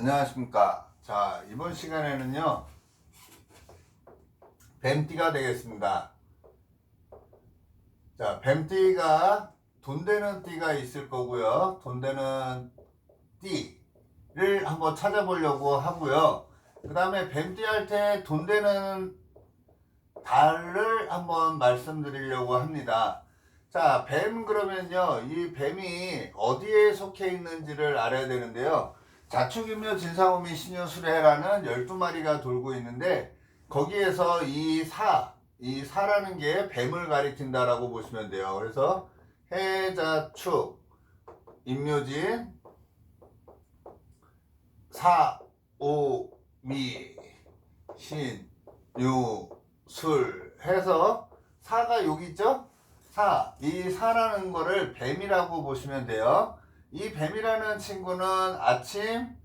안녕하십니까. 자, 이번 시간에는요, 뱀띠가 되겠습니다. 자, 뱀띠가 돈 되는 띠가 있을 거고요. 돈 되는 띠를 한번 찾아보려고 하고요. 그 다음에 뱀띠 할 때 돈 되는 달을 한번 말씀드리려고 합니다. 자, 뱀 그러면요, 이 뱀이 어디에 속해 있는지를 알아야 되는데요. 자축인묘 진사오미 신유수레라는 12마리가 돌고 있는데 거기에서 이 사라는 게 뱀을 가리킨다라고 보시면 돼요. 그래서 해자축 인묘진 사오미 신유술 해서 사가 여기 있죠? 이 사라는 거를 뱀이라고 보시면 돼요. 이 뱀이라는 친구는 아침,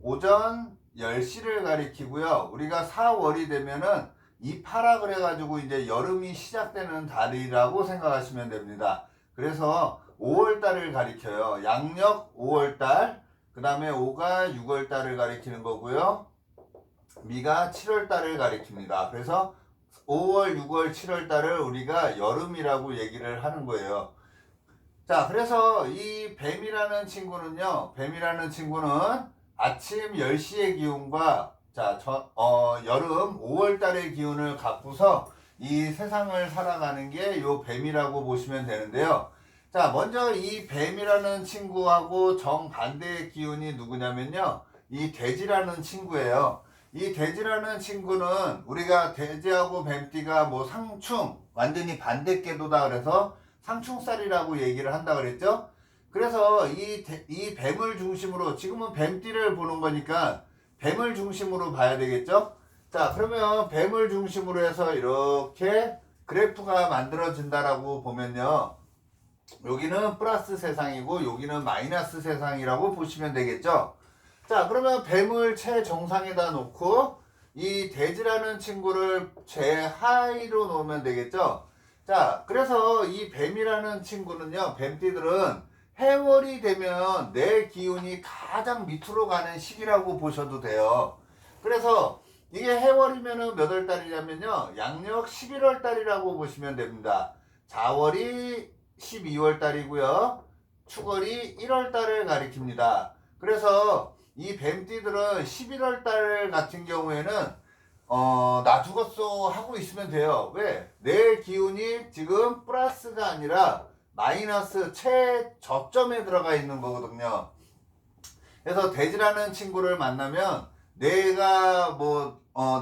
오전 10시를 가리키고요. 우리가 4월이 되면은 이파라 그래가지고 이제 여름이 시작되는 달이라고 생각하시면 됩니다. 그래서 5월달을 가리켜요. 양력 5월달, 그 다음에 5가 6월달을 가리키는 거고요. 미가 7월달을 가리킵니다. 그래서 5월, 6월, 7월달을 우리가 여름이라고 얘기를 하는 거예요. 자, 그래서 이 뱀이라는 친구는 아침 10시의 기운과 여름 5월달의 기운을 갖고서 이 세상을 살아가는 게 요 뱀이라고 보시면 되는데요. 자, 먼저 이 뱀이라는 친구하고 정반대의 기운이 누구냐면요, 이 돼지라는 친구예요. 이 돼지라는 친구는 우리가 돼지하고 뱀띠가 뭐 상충, 완전히 반대 궤도다 그래서 상충살이라고 얘기를 한다 그랬죠. 그래서 이 뱀을 중심으로, 지금은 뱀띠를 보는 거니까 뱀을 중심으로 봐야 되겠죠. 자, 그러면 뱀을 중심으로 해서 이렇게 그래프가 만들어진다라고 보면요, 여기는 플러스 세상이고 여기는 마이너스 세상이라고 보시면 되겠죠. 자, 그러면 뱀을 최정상에다 놓고 이 돼지라는 친구를 최하위로 놓으면 되겠죠. 자, 그래서 이 뱀이라는 친구는요, 뱀띠들은 해월이 되면 내 기운이 가장 밑으로 가는 시기라고 보셔도 돼요. 그래서 이게 해월이면은 몇 월 달이냐면요, 양력 11월 달이라고 보시면 됩니다. 자월이 12월 달이고요, 축월이 1월 달을 가리킵니다. 그래서 이 뱀띠들은 11월 달 같은 경우에는 나 죽었어 하고 있으면 돼요. 왜? 내 기운이 지금 플러스가 아니라 마이너스 최저점에 들어가 있는 거거든요. 그래서 돼지라는 친구를 만나면 내가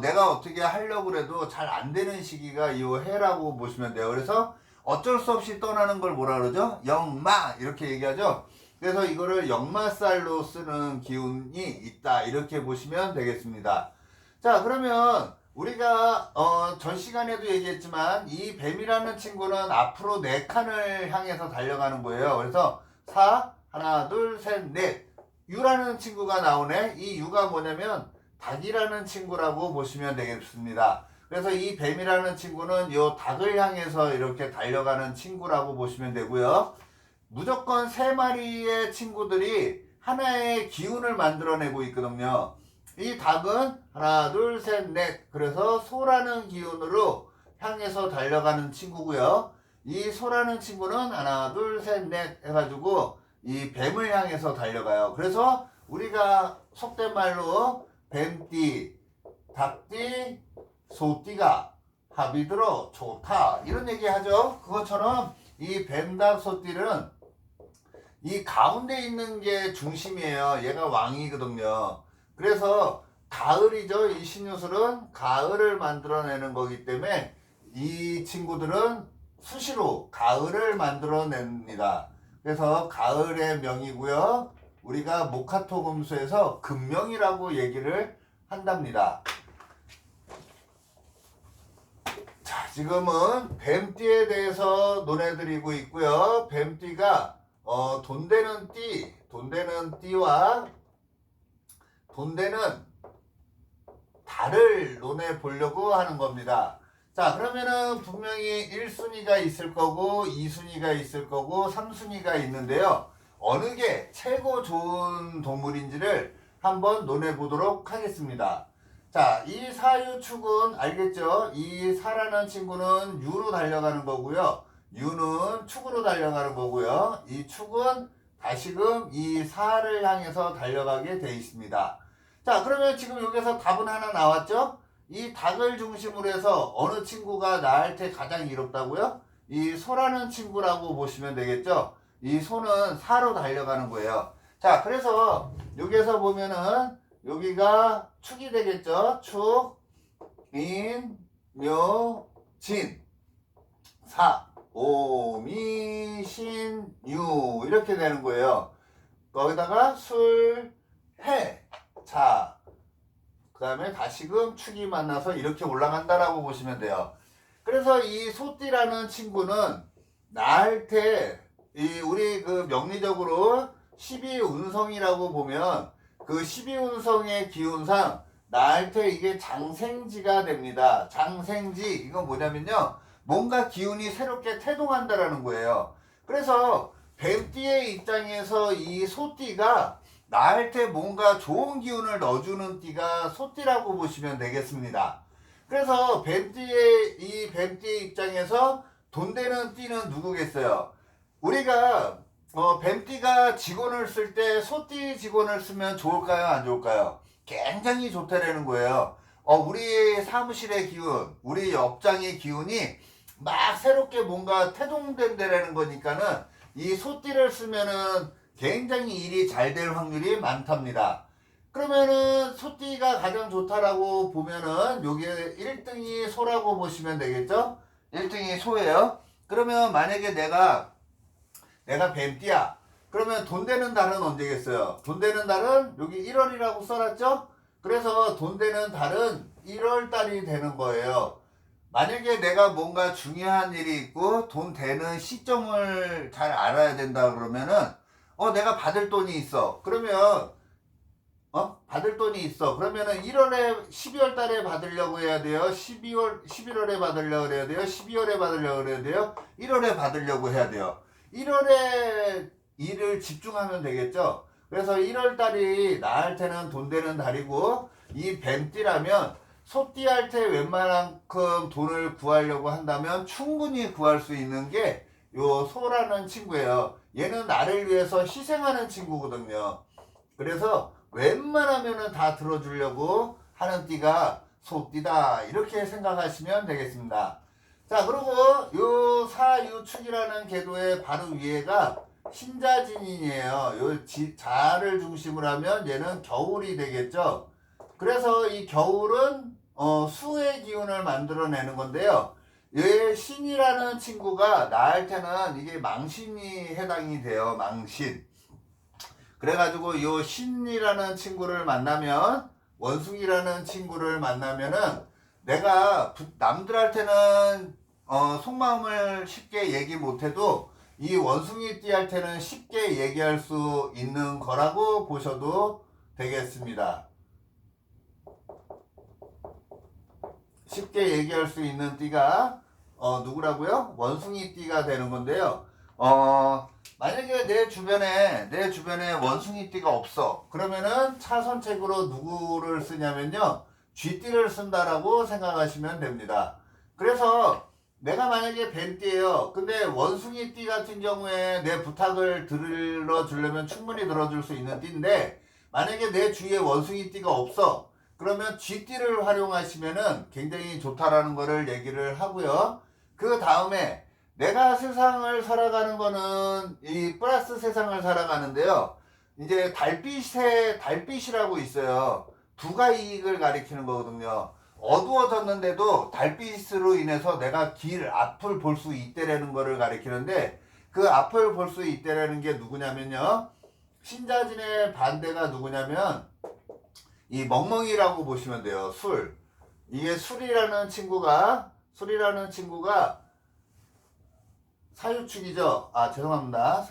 내가 어떻게 하려고 해도 잘 안 되는 시기가 이 해라고 보시면 돼요. 그래서 어쩔 수 없이 떠나는 걸 뭐라 그러죠? 역마 이렇게 얘기하죠. 그래서 이거를 역마살로 쓰는 기운이 있다 이렇게 보시면 되겠습니다. 자, 그러면 우리가 전 시간에도 얘기했지만 이 뱀이라는 친구는 앞으로 4칸을 향해서 달려가는 거예요. 그래서 4, 하나, 둘, 셋, 넷, 유라는 친구가 나오네. 이 유가 뭐냐면 닭이라는 친구라고 보시면 되겠습니다. 그래서 이 뱀이라는 친구는 요 닭을 향해서 이렇게 달려가는 친구라고 보시면 되고요. 무조건 3마리의 친구들이 하나의 기운을 만들어내고 있거든요. 이 닭은 하나, 둘, 셋, 넷. 그래서 소라는 기운으로 향해서 달려가는 친구고요. 이 소라는 친구는 하나, 둘, 셋, 넷 해가지고 이 뱀을 향해서 달려가요. 그래서 우리가 속된 말로 뱀띠, 닭띠, 소띠가 합이 들어 좋다 이런 얘기 하죠. 그것처럼 이 뱀, 닭, 소띠는 이 가운데 있는 게 중심이에요. 얘가 왕이거든요. 그래서 가을이죠. 이 신유술은 가을을 만들어내는 거기 때문에 이 친구들은 수시로 가을을 만들어냅니다. 그래서 가을의 명이고요. 우리가 모카토 금수에서 금명이라고 얘기를 한답니다. 자, 지금은 뱀띠에 대해서 논해드리고 있고요. 뱀띠가 돈 되는 띠와 돈 되는 달을 논해 보려고 하는 겁니다. 자, 그러면은 분명히 1순위가 있을 거고 2순위가 있을 거고 3순위가 있는데요. 어느 게 최고 좋은 동물인지를 한번 논해 보도록 하겠습니다. 자, 이 사유축은 알겠죠? 이 사라는 친구는 U로 달려가는 거고요. U는 축으로 달려가는 거고요. 이 축은 다시금 이 사를 향해서 달려가게 돼 있습니다. 자, 그러면 지금 여기서 답은 하나 나왔죠? 이 닭을 중심으로 해서 어느 친구가 나한테 가장 이롭다고요? 이 소라는 친구라고 보시면 되겠죠? 이 소는 사로 달려가는 거예요. 자, 그래서 여기에서 보면은 여기가 축이 되겠죠? 축, 인, 묘, 진, 사, 오, 미, 신, 유 이렇게 되는 거예요. 거기다가 술, 해, 자, 그 다음에 다시금 축이 만나서 이렇게 올라간다라고 보시면 돼요. 그래서 이 소띠라는 친구는 나할 때 우리 그 명리적으로 12운성이라고 보면 그 12운성의 기운상 나할 때 이게 장생지가 됩니다. 장생지 이건 뭐냐면요, 뭔가 기운이 새롭게 태동한다라는 거예요. 그래서 뱀띠의 입장에서 이 소띠가 나한테 뭔가 좋은 기운을 넣어주는 띠가 소띠라고 보시면 되겠습니다. 그래서 이 뱀띠의 입장에서 돈 되는 띠는 누구겠어요? 우리가 뱀띠가 직원을 쓸 때 소띠 직원을 쓰면 좋을까요? 안 좋을까요? 굉장히 좋다라는 거예요. 우리 사무실의 기운, 우리 업장의 기운이 막 새롭게 뭔가 태동된다라는 거니까는 이 소띠를 쓰면은 굉장히 일이 잘 될 확률이 많답니다. 그러면은 소띠가 가장 좋다라고 보면은 요게 1등이 소라고 보시면 되겠죠? 1등이 소예요. 그러면 만약에 내가 뱀띠야. 그러면 돈 되는 달은 언제겠어요? 돈 되는 달은 여기 1월이라고 써놨죠? 그래서 돈 되는 달은 1월 달이 되는 거예요. 만약에 내가 뭔가 중요한 일이 있고 돈 되는 시점을 잘 알아야 된다 그러면은 내가 받을 돈이 있어. 그러면 받을 돈이 있어. 그러면은 1월에 12월 달에 받으려고 해야 돼요. 11월에 받으려고 해야 돼요. 12월에 받으려고 해야 돼요. 1월에 받으려고 해야 돼요. 1월에 일을 집중하면 되겠죠. 그래서 1월 달이 나한테는 돈 되는 달이고, 이 뱀띠라면 소띠할 때 웬만큼 돈을 구하려고 한다면 충분히 구할 수 있는 게 요 소라는 친구예요. 얘는 나를 위해서 희생하는 친구거든요. 그래서 웬만하면은 다 들어주려고 하는 띠가 소띠다, 이렇게 생각하시면 되겠습니다. 자, 그리고 요 사유축이라는 궤도의 바로 위에가 신자진인이에요. 요 자를 중심으로 하면 얘는 겨울이 되겠죠. 그래서 이 겨울은 수의 기운을 만들어내는 건데요. 얘 신이라는 친구가 나할 때는 이게 망신이 해당이 돼요. 망신. 그래가지고 요 신이라는 친구를 만나면, 원숭이라는 친구를 만나면은 내가 남들한테는 속마음을 쉽게 얘기 못해도 이 원숭이 띠한테는 쉽게 얘기할 수 있는 거라고 보셔도 되겠습니다. 쉽게 얘기할 수 있는 띠가 누구라고요? 원숭이 띠가 되는 건데요. 만약에 내 주변에 원숭이 띠가 없어. 그러면은 차선책으로 누구를 쓰냐면요, 쥐띠를 쓴다라고 생각하시면 됩니다. 그래서 내가 만약에 뱀띠예요. 근데 원숭이 띠 같은 경우에 내 부탁을 들어주려면 충분히 들어줄 수 있는 띠인데, 만약에 내 주위에 원숭이 띠가 없어. 그러면 쥐띠를 활용하시면은 굉장히 좋다라는 거를 얘기를 하고요. 그 다음에 내가 세상을 살아가는 거는 이 플러스 세상을 살아가는데요. 이제 달빛이라고 있어요. 두가 이익을 가리키는 거거든요. 어두워졌는데도 달빛으로 인해서 내가 앞을 볼 수 있다라는 거를 가리키는데, 그 앞을 볼 수 있다라는 게 누구냐면요, 신자진의 반대가 누구냐면 이 멍멍이라고 보시면 돼요. 이게 술이라는 친구가 사유축이죠. 죄송합니다.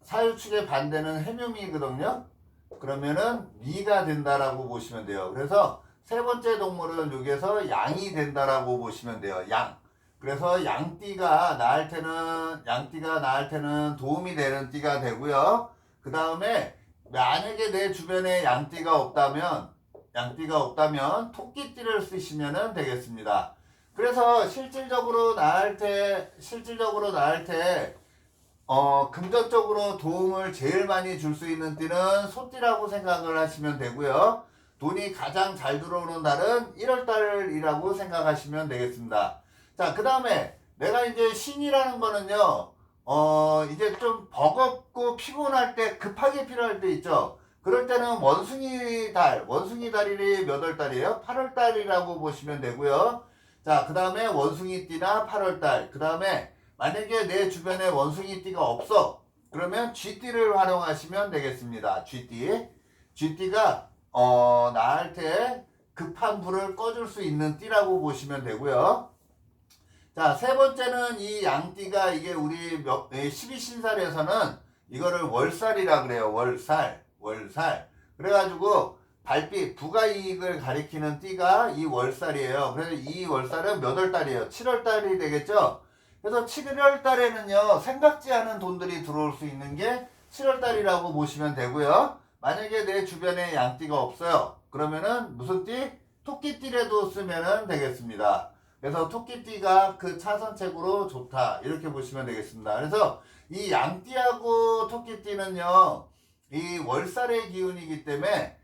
사유축의 반대는 해묘미거든요. 그러면은 미가 된다라고 보시면 돼요. 그래서 세 번째 동물은 여기에서 양이 된다라고 보시면 돼요. 양. 그래서 양띠가 나할 때는 도움이 되는 띠가 되고요. 그 다음에 만약에 내 주변에 양띠가 없다면 토끼띠를 쓰시면 되겠습니다. 그래서 실질적으로 나을 때 금전적으로 도움을 제일 많이 줄 수 있는 띠는 소띠라고 생각을 하시면 되고요. 돈이 가장 잘 들어오는 달은 1월달이라고 생각하시면 되겠습니다. 자, 그 다음에 내가 이제 신이라는 거는요, 이제 좀 버겁고 피곤할 때, 급하게 필요할 때 있죠. 그럴 때는 원숭이 달이 몇 월달이에요? 8월달이라고 보시면 되고요. 자, 그 다음에 원숭이띠나 8월달, 그 다음에 만약에 내 주변에 원숭이띠가 없어, 그러면 쥐띠를 활용하시면 되겠습니다. 쥐띠가 나을 때 급한 불을 꺼줄 수 있는 띠라고 보시면 되고요. 자, 세 번째는 이 양띠가 이게 우리 12신살에서는 이거를 월살이라 그래요. 월살. 그래가지고 발빛, 부가이익을 가리키는 띠가 이 월살이에요. 그래서 이 월살은 몇 월달이에요? 7월달이 되겠죠? 그래서 7월달에는요, 생각지 않은 돈들이 들어올 수 있는 게 7월달이라고 보시면 되고요. 만약에 내 주변에 양띠가 없어요. 그러면은 무슨 띠? 토끼띠라도 쓰면 되겠습니다. 그래서 토끼띠가 그 차선책으로 좋다. 이렇게 보시면 되겠습니다. 그래서 이 양띠하고 토끼띠는요, 이 월살의 기운이기 때문에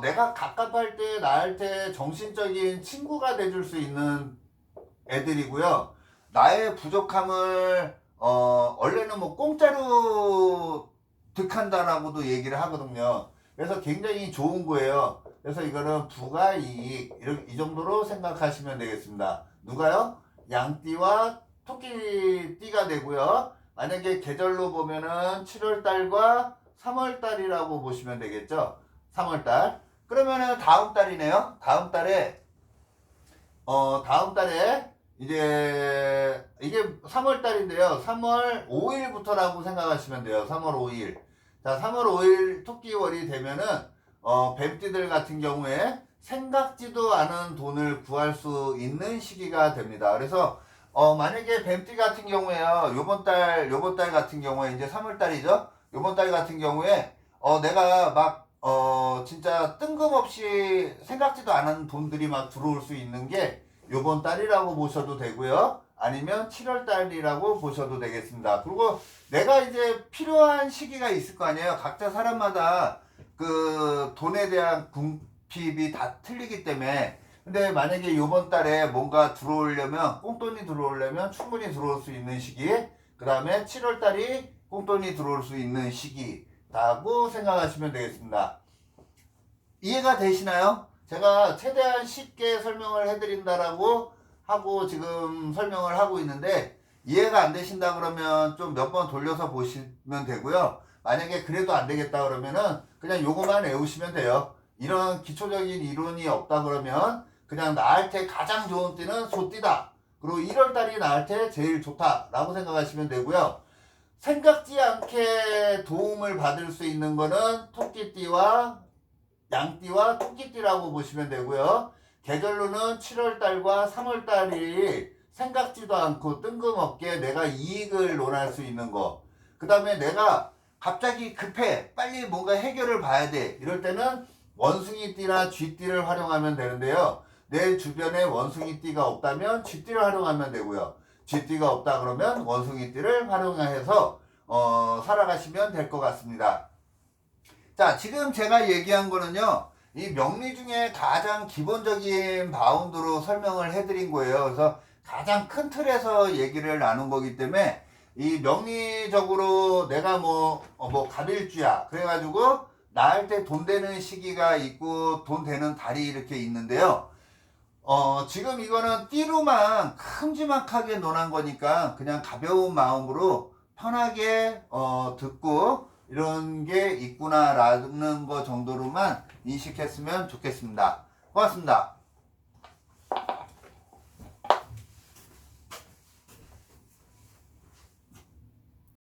내가 갑갑할 때, 나을 때 정신적인 친구가 돼줄 수 있는 애들이고요. 나의 부족함을 원래는 뭐 공짜로 득한다라고도 얘기를 하거든요. 그래서 굉장히 좋은 거예요. 그래서 이거는 부가이익 이 정도로 생각하시면 되겠습니다. 누가요? 양띠와 토끼띠가 되고요. 만약에 계절로 보면은 7월달과 3월달이라고 보시면 되겠죠. 3월달. 그러면은 다음 달이네요. 다음 달에 이제 이게 3월달인데요. 3월 5일부터라고 생각하시면 돼요. 3월 5일. 자, 3월 5일 토끼월이 되면은 뱀띠들 같은 경우에 생각지도 않은 돈을 구할 수 있는 시기가 됩니다. 그래서 만약에 뱀띠 같은 경우에요. 요번 달 같은 경우에 이제 3월 달이죠. 요번 달 같은 경우에 내가 막 진짜 뜬금없이 생각지도 않은 돈들이 막 들어올 수 있는 게 요번 달이라고 보셔도 되고요. 아니면 7월 달이라고 보셔도 되겠습니다. 그리고 내가 이제 필요한 시기가 있을 거 아니에요. 각자 사람마다 그 돈에 대한 궁핍이 다 틀리기 때문에. 근데 만약에 요번 달에 뭔가 들어오려면, 꽁돈이 들어오려면 충분히 들어올 수 있는 시기, 그 다음에 7월 달이 꽁돈이 들어올 수 있는 시기라고 생각하시면 되겠습니다. 이해가 되시나요? 제가 최대한 쉽게 설명을 해드린다라고 하고 지금 설명을 하고 있는데, 이해가 안 되신다 그러면 좀 몇 번 돌려서 보시면 되고요. 만약에 그래도 안 되겠다 그러면은 그냥 요거만 외우시면 돼요. 이런 기초적인 이론이 없다 그러면 그냥 나을 때 가장 좋은 띠는 소띠다. 그리고 1월달이 나을 때 제일 좋다라고 생각하시면 되고요. 생각지 않게 도움을 받을 수 있는 거는 토끼띠와 양띠와 토끼띠라고 보시면 되고요. 계절로는 7월달과 3월달이 생각지도 않고 뜬금없게 내가 이익을 논할 수 있는 거. 그 다음에 내가 갑자기 급해, 빨리 뭔가 해결을 봐야 돼, 이럴 때는 원숭이띠나 쥐띠를 활용하면 되는데요. 내 주변에 원숭이띠가 없다면 쥐띠를 활용하면 되고요. 쥐띠가 없다 그러면 원숭이띠를 활용해서 살아가시면 될 것 같습니다. 자, 지금 제가 얘기한 거는요, 이 명리 중에 가장 기본적인 바운드로 설명을 해드린 거예요. 그래서 가장 큰 틀에서 얘기를 나눈 거기 때문에 이 명리적으로 내가 갑일주야 그래가지고 나을 때 돈 되는 시기가 있고 돈 되는 달이 이렇게 있는데요. 지금 이거는 띠로만 큼지막하게 논한 거니까 그냥 가벼운 마음으로 편하게 듣고 이런 게 있구나라는 거 정도로만 인식했으면 좋겠습니다. 고맙습니다.